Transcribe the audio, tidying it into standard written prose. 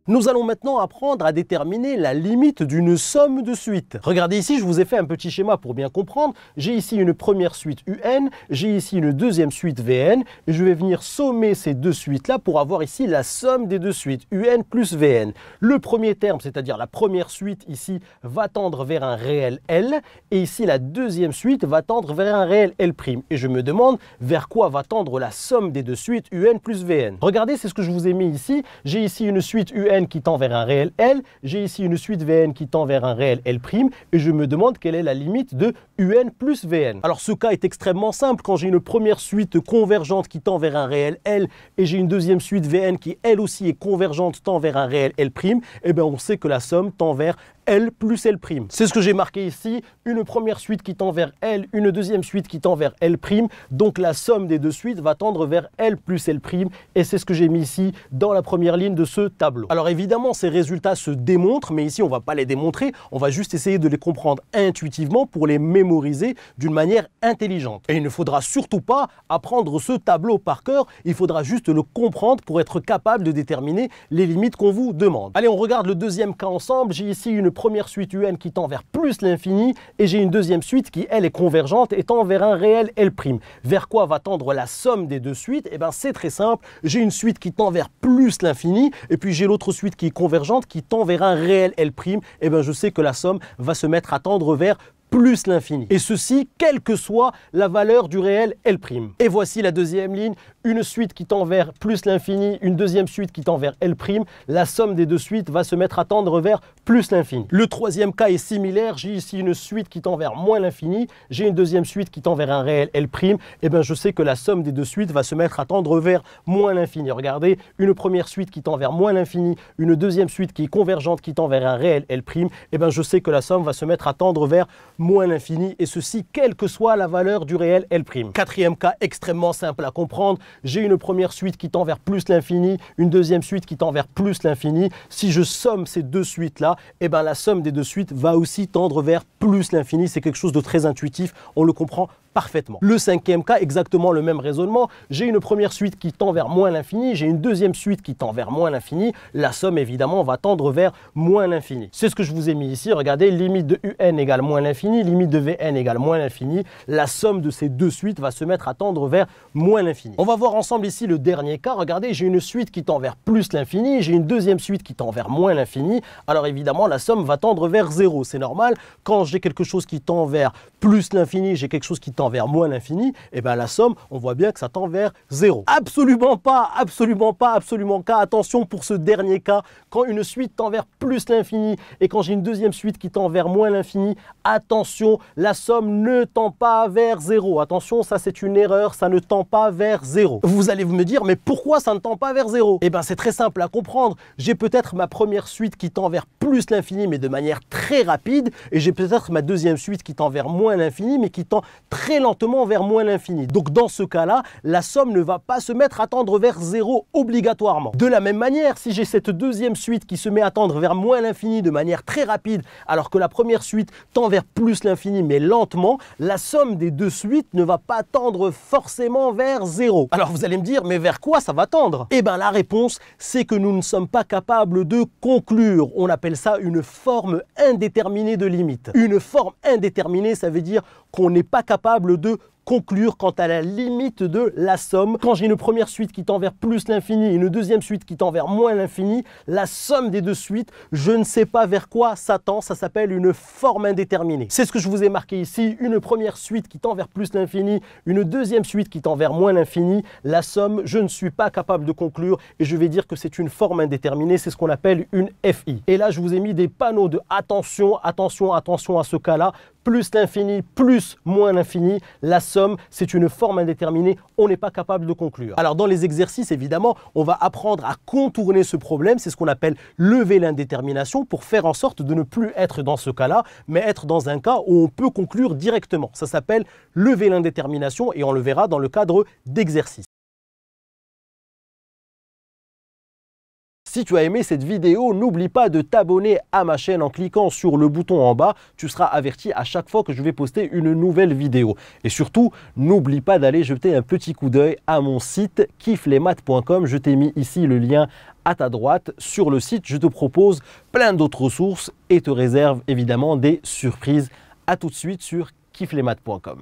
Nous allons maintenant apprendre à déterminer la limite d'une somme de suites. Regardez ici, je vous ai fait un petit schéma pour bien comprendre. J'ai ici une première suite UN, j'ai ici une deuxième suite VN, et je vais venir sommer ces deux suites-là pour avoir ici la somme des deux suites, UN plus VN. Le premier terme, c'est-à-dire la première suite ici, va tendre vers un réel L, et ici la deuxième suite va tendre vers un réel L'. Et je me demande vers quoi va tendre la somme des deux suites UN plus VN. Regardez, c'est ce que je vous ai mis ici. J'ai ici une suite UN qui tend vers un réel L, j'ai ici une suite VN qui tend vers un réel L', et je me demande quelle est la limite de UN plus VN. Alors ce cas est extrêmement simple. Quand j'ai une première suite convergente qui tend vers un réel L, et j'ai une deuxième suite VN qui elle aussi est convergente, tend vers un réel L', eh bien on sait que la somme tend vers L plus L'. C'est ce que j'ai marqué ici, une première suite qui tend vers L, une deuxième suite qui tend vers L', donc la somme des deux suites va tendre vers L plus L', et c'est ce que j'ai mis ici dans la première ligne de ce tableau. Alors évidemment, ces résultats se démontrent, mais ici on ne va pas les démontrer, on va juste essayer de les comprendre intuitivement pour les mémoriser d'une manière intelligente. Et il ne faudra surtout pas apprendre ce tableau par cœur, il faudra juste le comprendre pour être capable de déterminer les limites qu'on vous demande. Allez, on regarde le deuxième cas ensemble. J'ai ici une première suite UN qui tend vers plus l'infini et j'ai une deuxième suite qui, elle, est convergente et tend vers un réel L'. Vers quoi va tendre la somme des deux suites? Eh bien, c'est très simple. J'ai une suite qui tend vers plus l'infini et puis j'ai l'autre suite qui est convergente qui tend vers un réel L'. Eh bien, je sais que la somme va se mettre à tendre vers plus l'infini. Et ceci, quelle que soit la valeur du réel L'. Et voici la deuxième ligne, une suite qui tend vers plus l'infini, une deuxième suite qui tend vers L'. La somme des deux suites va se mettre à tendre vers plus l'infini. Le troisième cas est similaire, j'ai ici une suite qui tend vers moins l'infini, j'ai une deuxième suite qui tend vers un réel L'. Et bien je sais que la somme des deux suites va se mettre à tendre vers moins l'infini. Regardez, une première suite qui tend vers moins l'infini, une deuxième suite qui est convergente qui tend vers un réel L'. Et bien je sais que la somme va se mettre à tendre vers moins l'infini, et ceci quelle que soit la valeur du réel L'. Quatrième cas extrêmement simple à comprendre, j'ai une première suite qui tend vers plus l'infini, une deuxième suite qui tend vers plus l'infini. Si je somme ces deux suites-là, eh ben la somme des deux suites va aussi tendre vers plus l'infini. C'est quelque chose de très intuitif, on le comprend parfaitement. Le cinquième cas, exactement le même raisonnement. J'ai une première suite qui tend vers moins l'infini, j'ai une deuxième suite qui tend vers moins l'infini. La somme, évidemment, va tendre vers moins l'infini. C'est ce que je vous ai mis ici. Regardez, limite de UN égale moins l'infini, limite de VN égale moins l'infini. La somme de ces deux suites va se mettre à tendre vers moins l'infini. On va voir ensemble ici le dernier cas. Regardez, j'ai une suite qui tend vers plus l'infini, j'ai une deuxième suite qui tend vers moins l'infini. Alors évidemment, la somme va tendre vers 0. C'est normal. Quand j'ai quelque chose qui tend vers plus l'infini, j'ai quelque chose qui tend vers moins l'infini, et bien la somme, on voit bien que ça tend vers 0. Absolument pas, absolument pas, absolument pas. Attention pour ce dernier cas, quand une suite tend vers plus l'infini et quand j'ai une deuxième suite qui tend vers moins l'infini, attention, la somme ne tend pas vers 0. Attention, ça c'est une erreur, ça ne tend pas vers 0. Vous allez me dire, mais pourquoi ça ne tend pas vers 0? Eh bien c'est très simple à comprendre. J'ai peut-être ma première suite qui tend vers plus l'infini, mais de manière très rapide, et j'ai peut-être ma deuxième suite qui tend vers moins l'infini, mais qui tend très lentement vers moins l'infini. Donc dans ce cas-là, la somme ne va pas se mettre à tendre vers 0 obligatoirement. De la même manière, si j'ai cette deuxième suite qui se met à tendre vers moins l'infini de manière très rapide, alors que la première suite tend vers plus l'infini mais lentement, la somme des deux suites ne va pas tendre forcément vers 0. Alors vous allez me dire, mais vers quoi ça va tendre? Eh bien la réponse, c'est que nous ne sommes pas capables de conclure. On appelle ça une forme indéterminée de limite. Une forme indéterminée, ça veut dire qu'on n'est pas capable de conclure quant à la limite de la somme. Quand j'ai une première suite qui tend vers plus l'infini et une deuxième suite qui tend vers moins l'infini, la somme des deux suites, je ne sais pas vers quoi ça tend, ça s'appelle une forme indéterminée. C'est ce que je vous ai marqué ici, une première suite qui tend vers plus l'infini, une deuxième suite qui tend vers moins l'infini, la somme, je ne suis pas capable de conclure et je vais dire que c'est une forme indéterminée, c'est ce qu'on appelle une FI. Et là, je vous ai mis des panneaux de attention, attention, attention à ce cas-là, plus l'infini, plus moins l'infini, la somme, c'est une forme indéterminée, on n'est pas capable de conclure. Alors dans les exercices, évidemment, on va apprendre à contourner ce problème, c'est ce qu'on appelle lever l'indétermination pour faire en sorte de ne plus être dans ce cas-là, mais être dans un cas où on peut conclure directement. Ça s'appelle lever l'indétermination et on le verra dans le cadre d'exercices. Si tu as aimé cette vidéo, n'oublie pas de t'abonner à ma chaîne en cliquant sur le bouton en bas. Tu seras averti à chaque fois que je vais poster une nouvelle vidéo. Et surtout, n'oublie pas d'aller jeter un petit coup d'œil à mon site kifflesmaths.com. Je t'ai mis ici le lien à ta droite. Sur le site, je te propose plein d'autres ressources et te réserve évidemment des surprises. À tout de suite sur kifflesmaths.com.